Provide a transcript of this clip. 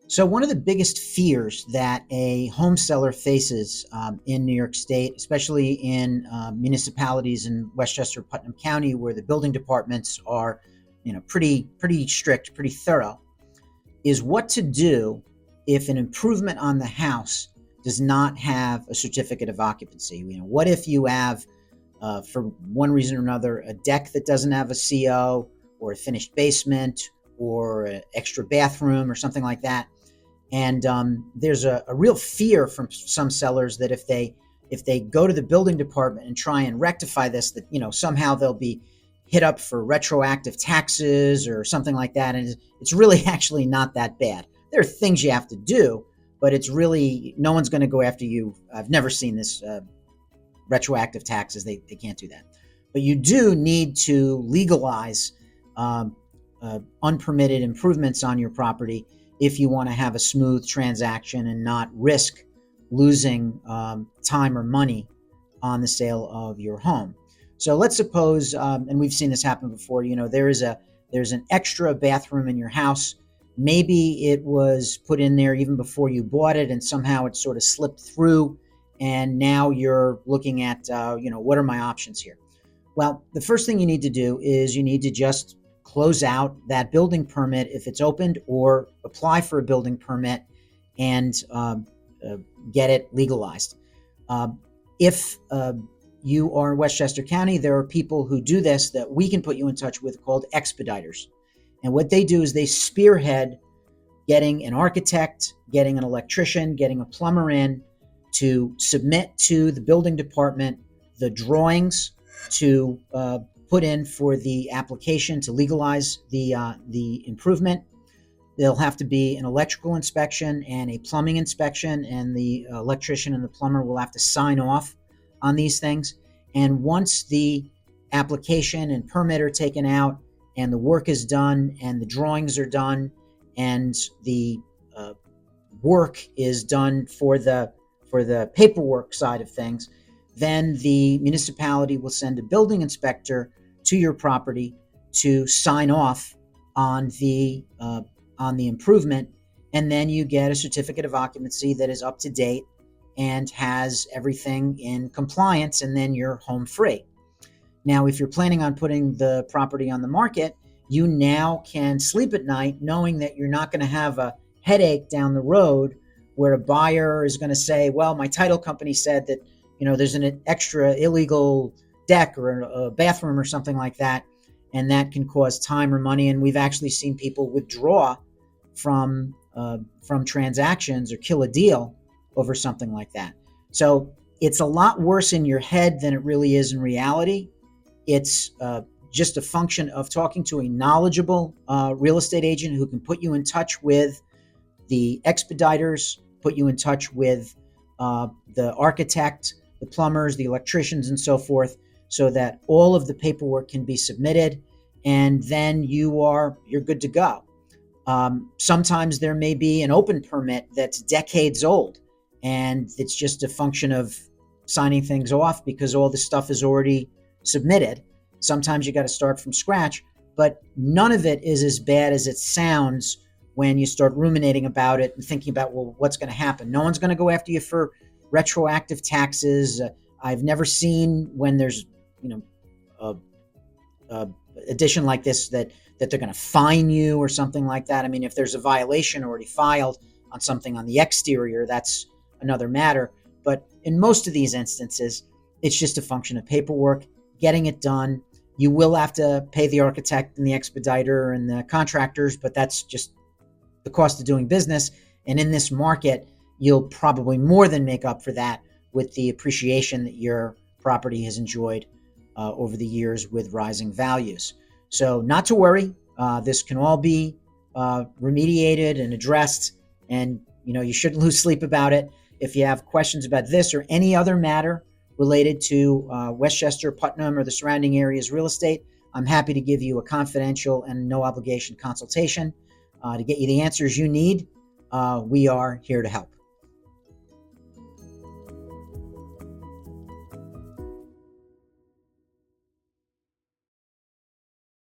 So one of the biggest fears that a home seller faces in New York State, especially in municipalities in Westchester, Putnam County, where the building departments are, pretty strict, pretty thorough, is what to do if an improvement on the house does not have a certificate of occupancy. What if you have, for one reason or another, a deck that doesn't have a CO, or a finished basement, or an extra bathroom, or something like that? And there's a real fear from some sellers that if they go to the building department and try and rectify this, that somehow they'll be hit up for retroactive taxes or something like that. And it's really actually not that bad. There are things you have to do, but it's really, no one's going to go after you. I've never seen this retroactive taxes. They can't do that. But you do need to legalize unpermitted improvements on your property if you want to have a smooth transaction and not risk losing time or money on the sale of your home. So let's suppose, and we've seen this happen before, there's an extra bathroom in your house. Maybe it was put in there even before you bought it, and somehow it sort of slipped through, and now you're looking at, what are my options here? Well, the first thing you need to do is you need to just close out that building permit if it's opened, or apply for a building permit and get it legalized. If you are in Westchester County, there are people who do this that we can put you in touch with called expediters. And what they do is they spearhead getting an architect, getting an electrician, getting a plumber in to submit to the building department the drawings to put in for the application to legalize the improvement. There'll have to be an electrical inspection and a plumbing inspection, and the electrician and the plumber will have to sign off on these things. And once the application and permit are taken out, and the work is done, and the drawings are done, and the work is done for the paperwork side of things, then the municipality will send a building inspector to your property to sign off on the improvement, and then you get a certificate of occupancy that is up to date and has everything in compliance, and then you're home free. Now, if you're planning on putting the property on the market, you now can sleep at night knowing that you're not going to have a headache down the road where a buyer is going to say, well, my title company said that there's an extra illegal deck or a bathroom or something like that, and that can cause time or money. And we've actually seen people withdraw from transactions or kill a deal over something like that. So it's a lot worse in your head than it really is in reality. It's just a function of talking to a knowledgeable real estate agent who can put you in touch with the expediters, put you in touch with the architect, the plumbers, the electricians, and so forth, so that all of the paperwork can be submitted, and then you're good to go. Sometimes there may be an open permit that's decades old, and it's just a function of signing things off because all the stuff is already submitted. Sometimes you got to start from scratch, but none of it is as bad as it sounds when you start ruminating about it and thinking about, well, what's going to happen? No one's going to go after you for retroactive taxes. I've never seen when there's a addition like this that they're going to fine you or something like that. I mean, if there's a violation already filed on something on the exterior, that's another matter. But in most of these instances, it's just a function of paperwork, getting it done. You will have to pay the architect and the expediter and the contractors, but that's just the cost of doing business. And in this market, you'll probably more than make up for that with the appreciation that your property has enjoyed over the years with rising values. So not to worry, this can all be remediated and addressed, and you shouldn't lose sleep about it. If you have questions about this or any other matter related to Westchester, Putnam, or the surrounding areas real estate, I'm happy to give you a confidential and no obligation consultation to get you the answers you need. We are here to help.